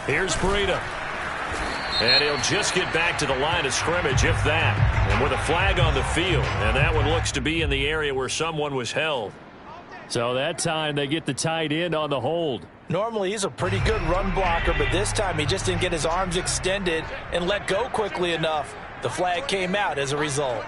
Here's Breida. And he'll just get back to the line of scrimmage, if that. And with a flag on the field. And that one looks to be in the area where someone was held. So that time they get the tight end on the hold. Normally he's a pretty good run blocker, but this time he just didn't get his arms extended and let go quickly enough. The flag came out as a result.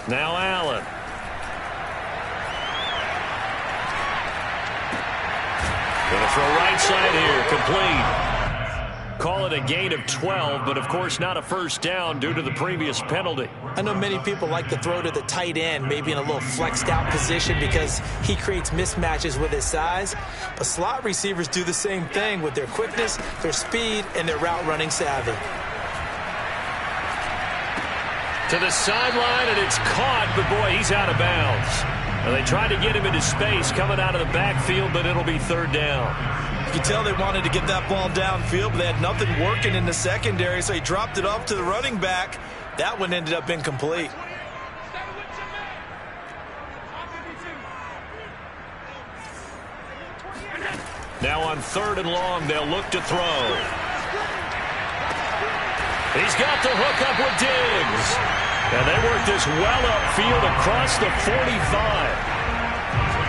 Now Allen. Gonna throw right side here, complete. Call it a gain of 12, but of course not a first down due to the previous penalty. I know many people like to throw to the tight end, maybe in a little flexed out position because he creates mismatches with his size. But slot receivers do the same thing with their quickness, their speed, and their route running savvy. To the sideline, and it's caught, but boy, he's out of bounds. Well, they tried to get him into space coming out of the backfield, but it'll be third down. You can tell they wanted to get that ball downfield, but they had nothing working in the secondary, so he dropped it off to the running back. That one ended up incomplete. Now on 3rd and long, they'll look to throw. He's got the hook up with Diggs. And they work this well upfield across the 45.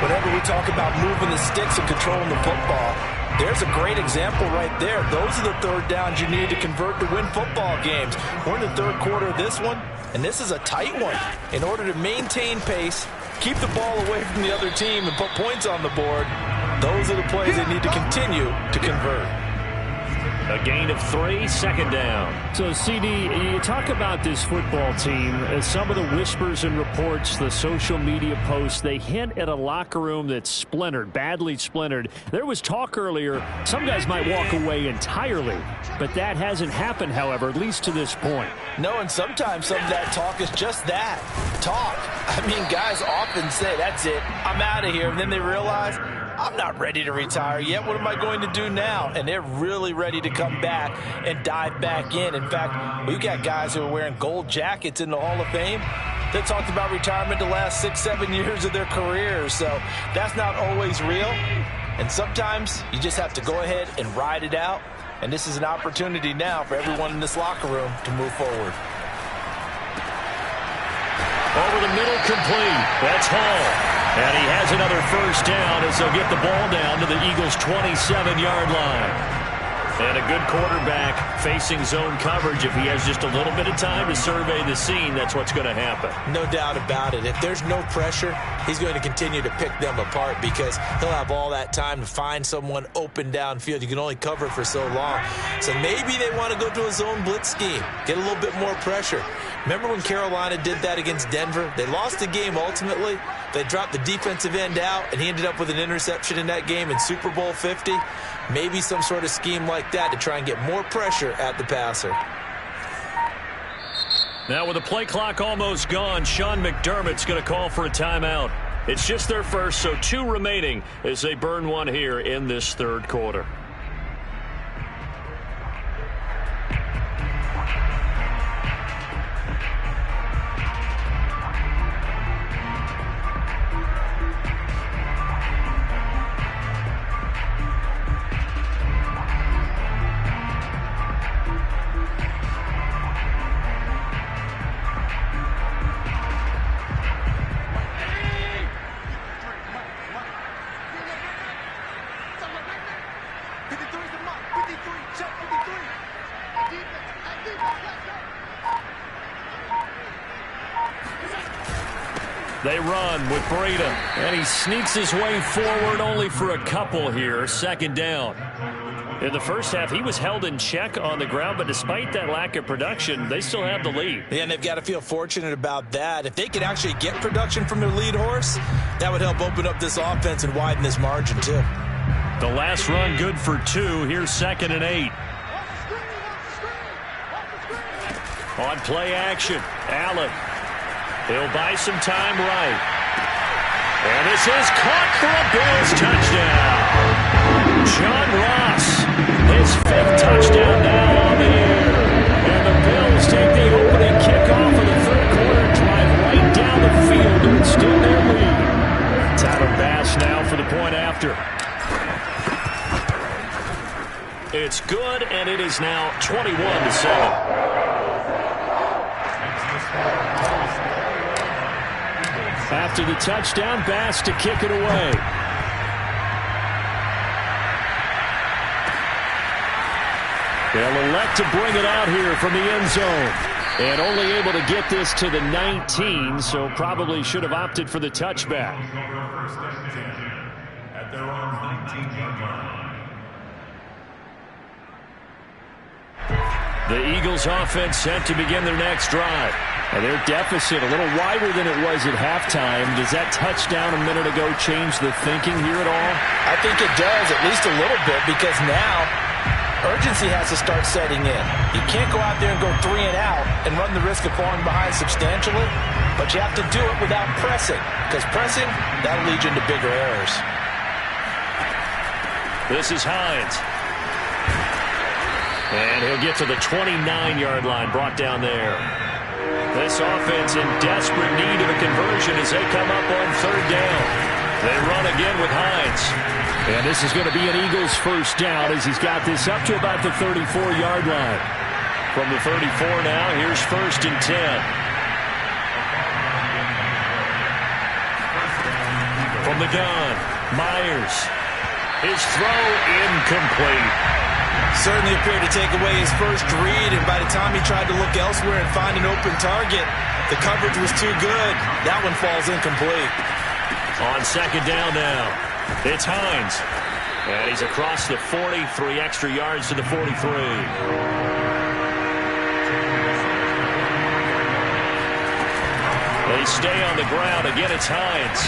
Whenever we talk about moving the sticks and controlling the football, there's a great example right there. Those are the third downs you need to convert to win football games. We're in the third quarter of this one, and this is a tight one. In order to maintain pace, keep the ball away from the other team, and put points on the board, those are the plays they need to continue to convert. A gain of 3, second down. So, CD, you talk about this football team. Some of the whispers and reports, the social media posts, they hint at a locker room that's splintered, badly splintered. There was talk earlier, some guys might walk away entirely, but that hasn't happened, however, at least to this point. No, and sometimes some of that talk is just that, talk. I mean, guys often say, that's it, I'm out of here, and then they realize, I'm not ready to retire yet. What am I going to do now? And they're really ready to come back and dive back in. In fact, we've got guys who are wearing gold jackets in the Hall of Fame that talked about retirement the last 6-7 years of their careers. So that's not always real. And sometimes you just have to go ahead and ride it out. And this is an opportunity now for everyone in this locker room to move forward. Over the middle, complete. That's Hall. And he has another first down as they'll get the ball down to the Eagles' 27-yard line. And a good quarterback facing zone coverage. If he has just a little bit of time to survey the scene, that's what's going to happen. No doubt about it. If there's no pressure, he's going to continue to pick them apart because he'll have all that time to find someone open downfield. You can only cover for so long. So maybe they want to go to a zone blitz scheme, get a little bit more pressure. Remember when Carolina did that against Denver? They lost the game ultimately. They dropped the defensive end out, and he ended up with an interception in that game in Super Bowl 50. Maybe some sort of scheme like that to try and get more pressure at the passer. Now with the play clock almost gone, Sean McDermott's going to call for a timeout. It's just their first, so 2 remaining as they burn one here in this third quarter. They run with Breida, and he sneaks his way forward only for a couple here. Second down. In the first half, he was held in check on the ground, but despite that lack of production, they still have the lead. Yeah, and they've got to feel fortunate about that. If they could actually get production from their lead horse, that would help open up this offense and widen this margin, too. The last run good for 2. Here's 2nd and 8. On play action, Allen. He'll buy some time right. And this is caught for a Bills touchdown. John Ross, his 5th touchdown now on the year. And the Bills take the opening kickoff of the third quarter, drive right down the field to extend their lead. Tyler Bass now for the point after. It's good, and it is now 21-7. After the touchdown, Bass to kick it away. They'll elect to bring it out here from the end zone. And only able to get this to the 19, so probably should have opted for the touchback. At their own 19-yard line. The Eagles offense set to begin their next drive. And their deficit a little wider than it was at halftime. Does that touchdown a minute ago change the thinking here at all? I think it does, at least a little bit, because now urgency has to start setting in. You can't go out there and go 3 and out and run the risk of falling behind substantially, but you have to do it without pressing, because pressing, that'll lead you into bigger errors. This is Hines. And he'll get to the 29-yard line, brought down there. This offense in desperate need of a conversion as they come up on 3rd down. They run again with Hines. And this is going to be an Eagles first down as he's got this up to about the 34-yard line. From the 34 now, here's 1st and 10. From the gun, Myers. His throw incomplete. Certainly appeared to take away his first read, and by the time he tried to look elsewhere and find an open target, the coverage was too good. That one falls incomplete. On 2nd down now, it's Hines. And he's across the 40, 3 extra yards to the 43. They stay on the ground. Again, it's Hines.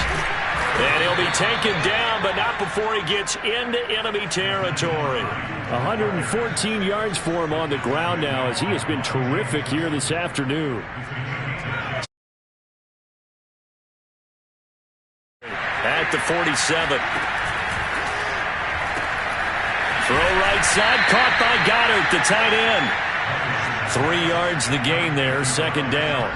And he'll be taken down, but not before he gets into enemy territory. 114 yards for him on the ground now as he has been terrific here this afternoon. At the 47. Throw right side, caught by Goddard, the tight end. 3 yards the gain there, 2nd down.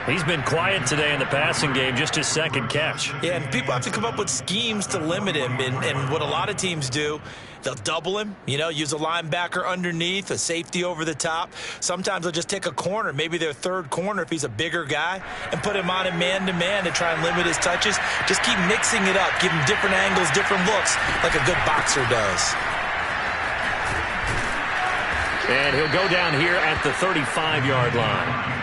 He's been quiet today in the passing game, just his 2nd catch. Yeah, and people have to come up with schemes to limit him. And what a lot of teams do, they'll double him, use a linebacker underneath, a safety over the top. Sometimes they'll just take a corner, maybe their 3rd corner if he's a bigger guy, and put him on a man-to-man to try and limit his touches. Just keep mixing it up, give him different angles, different looks, like a good boxer does. And he'll go down here at the 35-yard line.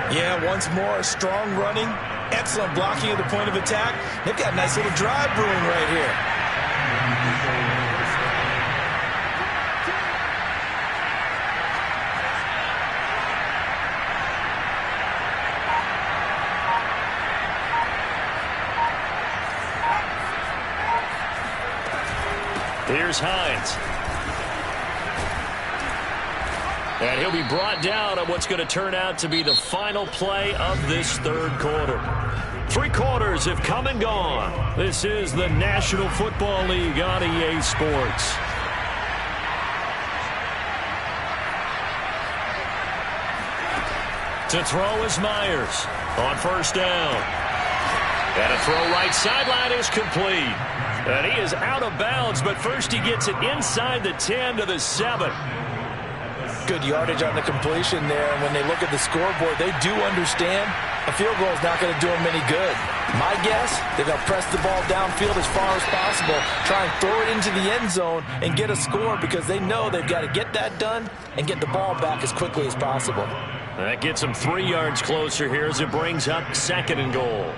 Yeah, once more, strong running, excellent blocking at the point of attack. They've got a nice little drive brewing right here. Here's Hines. And he'll be brought down on what's going to turn out to be the final play of this 3rd quarter. 3 quarters have come and gone. This is the National Football League on EA Sports. To throw is Myers on 1st down. And a throw right sideline is complete. And he is out of bounds, but first he gets it inside the 10 to the 7. Good yardage on the completion there, and when they look at the scoreboard, they do understand a field goal is not going to do them any good. My guess, they're going to press the ball downfield as far as possible, try and throw it into the end zone and get a score because they know they've got to get that done and get the ball back as quickly as possible. That gets them 3 yards closer here as it brings up 2nd and goal.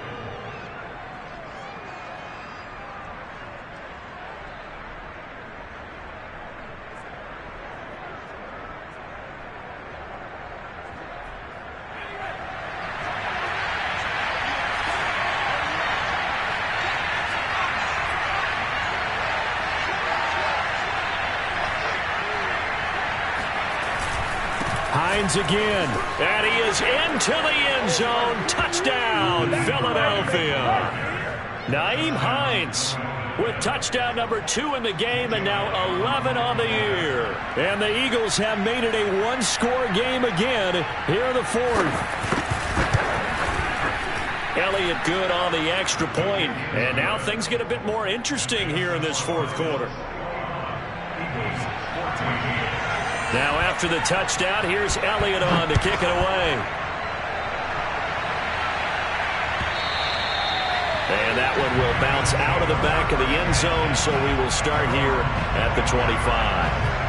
Hines again, and he is into the end zone. Touchdown, Philadelphia. Nyheim Hines with touchdown number 2 in the game and now 11 on the year. And the Eagles have made it a one-score game again here in the fourth. Elliott good on the extra point. And now things get a bit more interesting here in this fourth quarter. Now after the touchdown, here's Elliott on to kick it away. And that one will bounce out of the back of the end zone, so we will start here at the 25.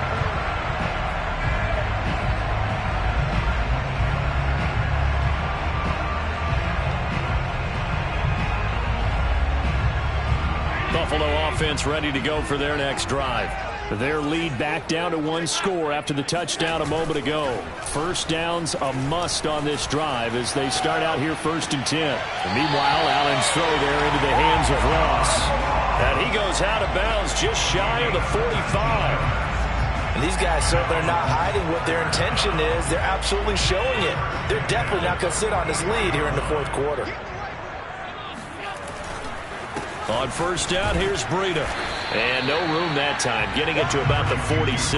Buffalo offense ready to go for their next drive. Their lead back down to 1 score after the touchdown a moment ago. First down's a must on this drive as they start out here 1st and 10. And meanwhile, Allen's throw there into the hands of Ross. And he goes out of bounds just shy of the 45. And these guys certainly are not hiding what their intention is. They're absolutely showing it. They're definitely not going to sit on this lead here in the fourth quarter. On first down, here's Breida. And no room that time, getting it to about the 46.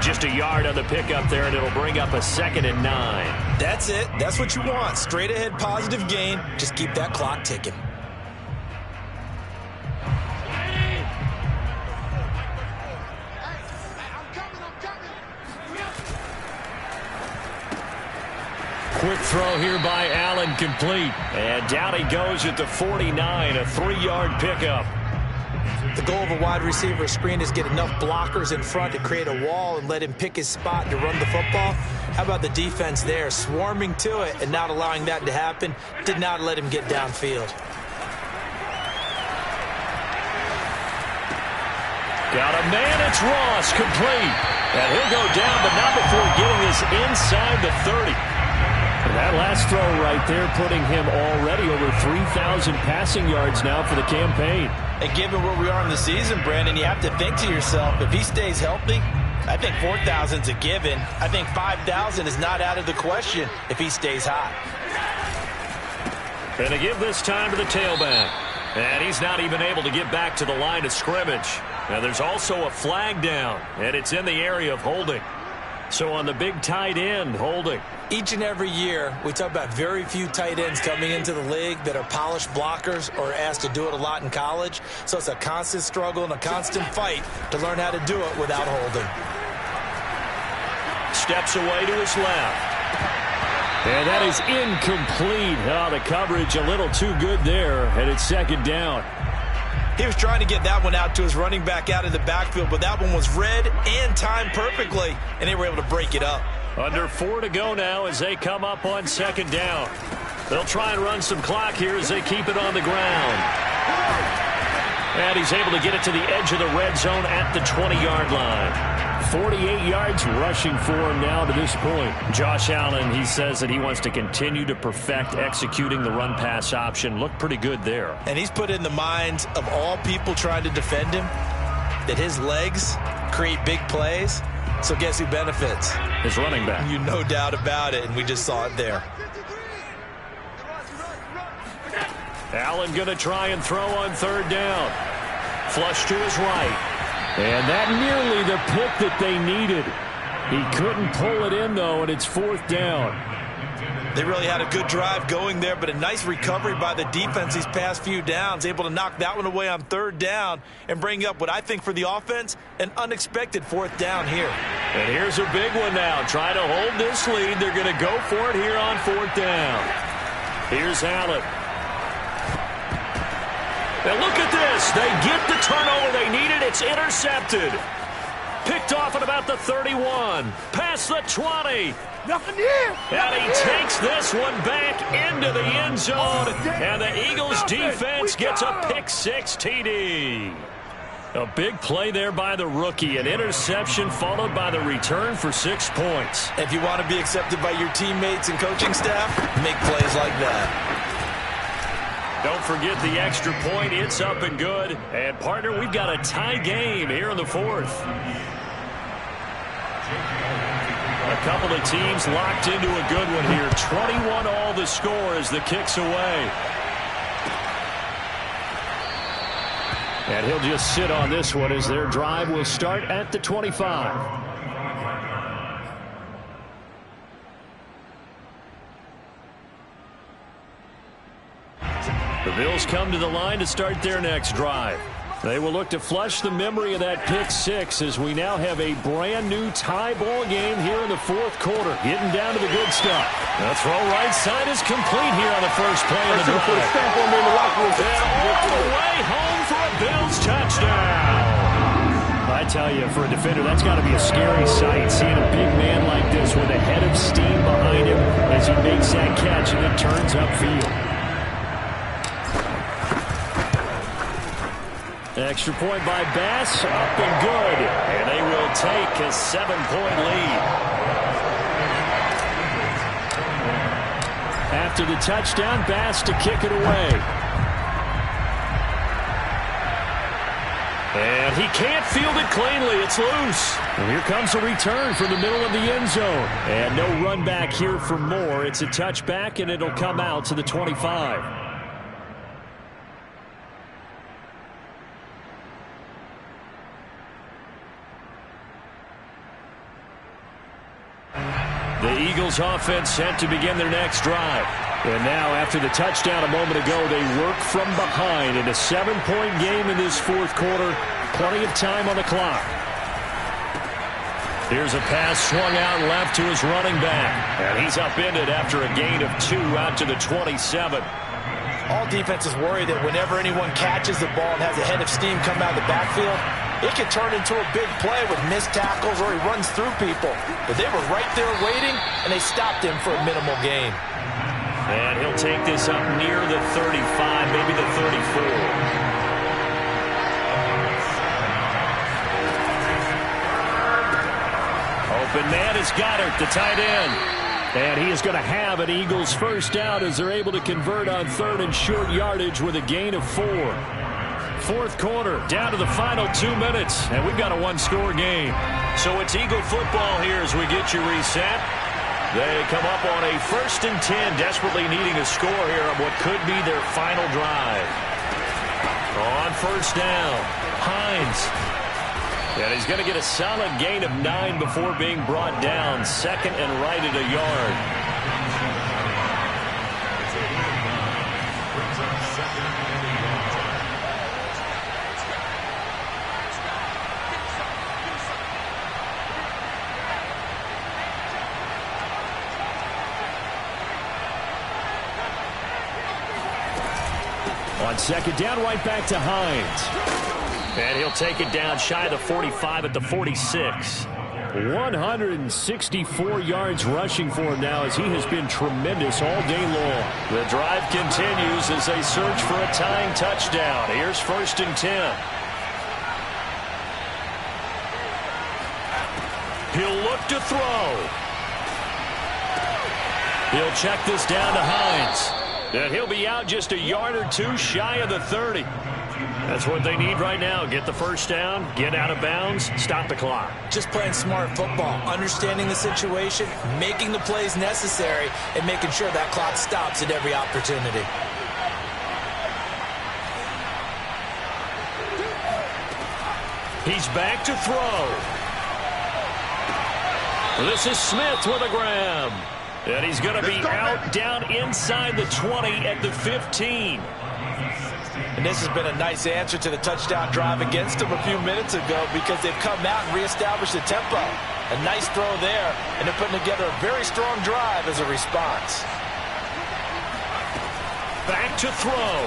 Just a yard on the pickup there, and it'll bring up a 2nd and 9. That's it. That's what you want. Straight ahead, positive gain. Just keep that clock ticking. Quick throw here by Allen, complete. And down he goes at the 49, a 3-yard pickup. The goal of a wide receiver screen is get enough blockers in front to create a wall and let him pick his spot to run the football. How about the defense there, swarming to it and not allowing that to happen? Did not let him get downfield. Got a man, it's Ross, complete. And he'll go down, but not before getting this inside the 30. And that last throw right there putting him already over 3,000 passing yards now for the campaign. And given where we are in the season, Brandon, you have to think to yourself, if he stays healthy, I think 4,000's a given. I think 5,000 is not out of the question if he stays hot. And to give this time to the tailback. And he's not even able to get back to the line of scrimmage. Now there's also a flag down, and it's in the area of holding. So on the big tight end, holding. Each and every year, we talk about very few tight ends coming into the league that are polished blockers or asked to do it a lot in college. So it's a constant struggle and a constant fight to learn how to do it without holding. Steps away to his left. And that is incomplete. Oh, the coverage a little too good there, and it's 2nd down. He was trying to get that one out to his running back out of the backfield, but that one was read and timed perfectly, and they were able to break it up. Under 4 to go now as they come up on 2nd down. They'll try and run some clock here as they keep it on the ground. And he's able to get it to the edge of the red zone at the 20-yard line. 48 yards rushing for him now to this point. Josh Allen, he says that he wants to continue to perfect executing the run-pass option. Looked pretty good there. And he's put in the minds of all people trying to defend him that his legs create big plays. So guess who benefits? His running back. You no doubt about it, and we just saw it there. Allen going to try and throw on 3rd down. Flush to his right. And that nearly the pick that they needed. He couldn't pull it in, though, and it's 4th down. They really had a good drive going there, but a nice recovery by the defense these past few downs, able to knock that one away on 3rd down and bring up what I think for the offense, an unexpected 4th down here. And here's a big one now. Trying to hold this lead. They're going to go for it here on 4th down. Here's Allen. Now look at this. They get the turnover they needed. It's intercepted. Picked off at about the 31. Past the 20. Nothing here. And he takes this one back into the end zone. And the Eagles defense gets a pick-6 TD. A big play there by the rookie. An interception followed by the return for 6 points. If you want to be accepted by your teammates and coaching staff, make plays like that. Don't forget the extra point. It's up and good. And, partner, we've got a tie game here in the 4th. A couple of teams locked into a good one here. 21 all the score as the kick's away. And he'll just sit on this one as their drive will start at the 25. The Bills come to the line to start their next drive. They will look to flush the memory of that pick six as we now have a brand new tie ball game here in the fourth quarter. Getting down to the good stuff. The throw right side is complete here on the first play of the drive. And all the way home for a Bills touchdown. I tell you, for a defender, that's got to be a scary sight, seeing a big man like this with a head of steam behind him as he makes that catch and it turns upfield. Extra point by Bass, up and good. And they will take a 7-point lead. After the touchdown, Bass to kick it away. And he can't field it cleanly. It's loose. And here comes a return from the middle of the end zone. And no run back here for more. It's a touchback, and it'll come out to the 25. The Eagles offense set to begin their next drive. And now after the touchdown a moment ago, they work from behind in a 7-point game in this fourth quarter. Plenty of time on the clock. Here's a pass swung out left to his running back. And he's upended after a gain of 2 out to the 27. All defenses worry that whenever anyone catches the ball and has a head of steam come out of the backfield, it can turn into a big play with missed tackles or he runs through people. But they were right there waiting, and they stopped him for a minimal gain. And he'll take this up near the 35, maybe the 34. Open man is Goddard, the tight end. And he is going to have an Eagles first down as they're able to convert on third and short yardage with a gain of 4. Fourth quarter, down to the final 2 minutes, and we've got a one-score game. So it's Eagle football here as we get you reset. They come up on a 1st and 10, desperately needing a score here on what could be their final drive. On first down, Hines. And he's going to get a solid gain of 9 before being brought down. Second and right at a yard. On second down, right back to Hines. And he'll take it down shy of the 45 at the 46. 164 yards rushing for him now as he has been tremendous all day long. The drive continues as they search for a tying touchdown. Here's 1st and 10. He'll look to throw. He'll check this down to Hines. And he'll be out just a yard or 2 shy of the 30. That's what they need right now. Get the first down, get out of bounds, stop the clock. Just playing smart football, understanding the situation, making the plays necessary, and making sure that clock stops at every opportunity. He's back to throw. This is Smith with a grab. And he's going to be out down inside the 20 at the 15. And this has been a nice answer to the touchdown drive against them a few minutes ago because they've come out and reestablished the tempo. A nice throw there, and they're putting together a very strong drive as a response. Back to throw.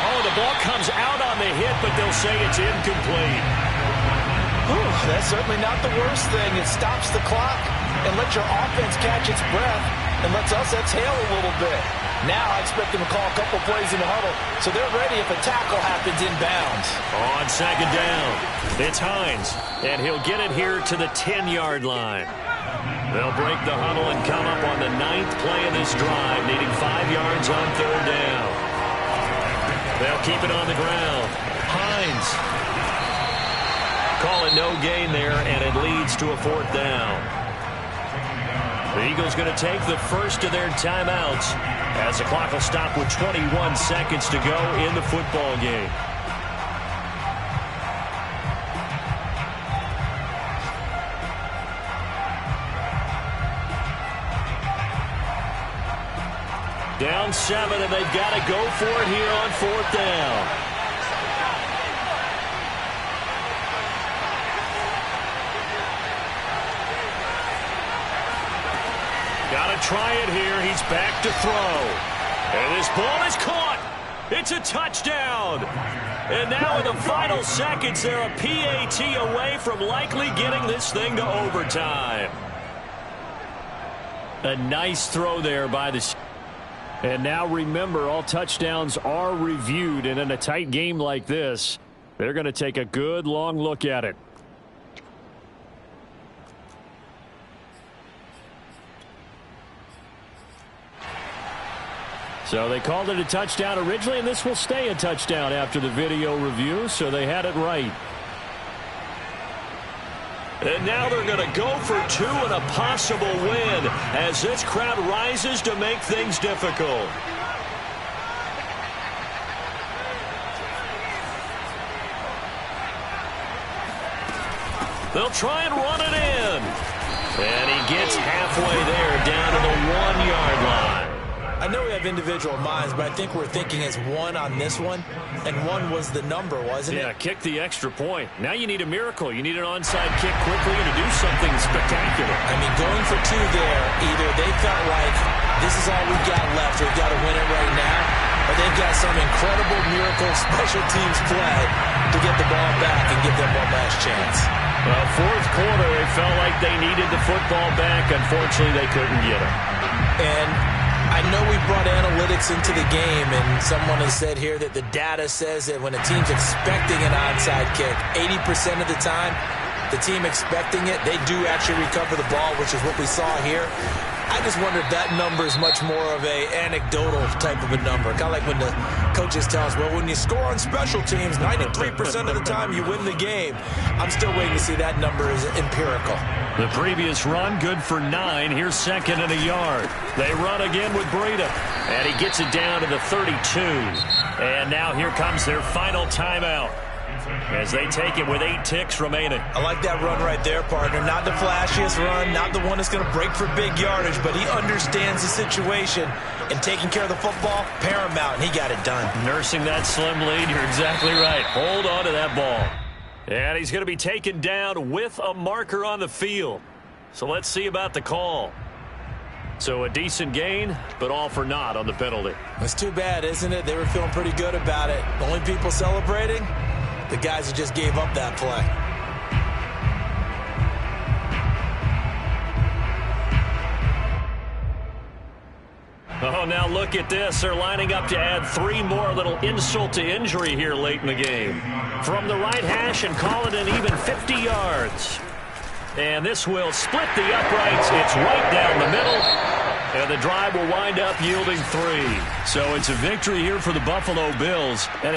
Oh, the ball comes out on the hit, but they'll say it's incomplete. Whew, that's certainly not the worst thing. It stops the clock and lets your offense catch its breath and lets us exhale a little bit. Now I expect them to call a couple plays in the huddle so they're ready if a tackle happens inbounds. On second down, it's Hines, and he'll get it here to the 10-yard line. They'll break the huddle and come up on the 9th play of this drive, needing 5 yards on third down. They'll keep it on the ground. Hines. Call it no gain there, and it leads to a 4th down. The Eagles going to take the first of their timeouts as the clock will stop with 21 seconds to go in the football game. Down 7, and they've got to go for it here on 4th down. Got to try it here. He's back to throw. And this ball is caught. It's a touchdown. And now in the final seconds, they're a PAT away from likely getting this thing to overtime. A nice throw there by the... And now remember, all touchdowns are reviewed, and in a tight game like this, they're going to take a good long look at it. So they called it a touchdown originally, and this will stay a touchdown after the video review, so they had it right. And now they're going to go for 2 and a possible win as this crowd rises to make things difficult. They'll try and run it in. And he gets halfway there down to the 1-yard line. I know we have individual minds, but I think we're thinking it's 1 on this one, and 1 was the number, wasn't it? Yeah, kick the extra point. Now you need a miracle. You need an onside kick quickly to do something spectacular. I mean, going for 2 there, either they felt like this is all we've got left, we've got to win it right now, or they've got some incredible miracle special teams play to get the ball back and give them one last chance. Well, 4th quarter, they felt like they needed the football back. Unfortunately, they couldn't get it. And I know we brought analytics into the game, and someone has said here that the data says that when a team's expecting an onside kick, 80% of the time, the team expecting it, they do actually recover the ball, which is what we saw here. I just wonder if that number is much more of a anecdotal type of a number. Kind of like when the coaches tell us, well, when you score on special teams, 93% of the time you win the game. I'm still waiting to see that number is empirical. The previous run, good for 9. Here's 2nd and a yard. They run again with Breida. And he gets it down to the 32. And now here comes their final timeout as they take it with 8 ticks remaining. I like that run right there, partner. Not the flashiest run, not the one that's going to break for big yardage, but he understands the situation, and taking care of the football, paramount, and he got it done. Nursing that slim lead, you're exactly right. Hold on to that ball. And he's going to be taken down with a marker on the field. So let's see about the call. So a decent gain, but all for naught on the penalty. It's too bad, isn't it? They were feeling pretty good about it. The only people celebrating, the guys who just gave up that play. Oh, now look at this. They're lining up to add 3 more, little insult to injury here late in the game. From the right hash and call it an even 50 yards. And this will split the uprights. It's right down the middle. And the drive will wind up yielding 3. So it's a victory here for the Buffalo Bills. And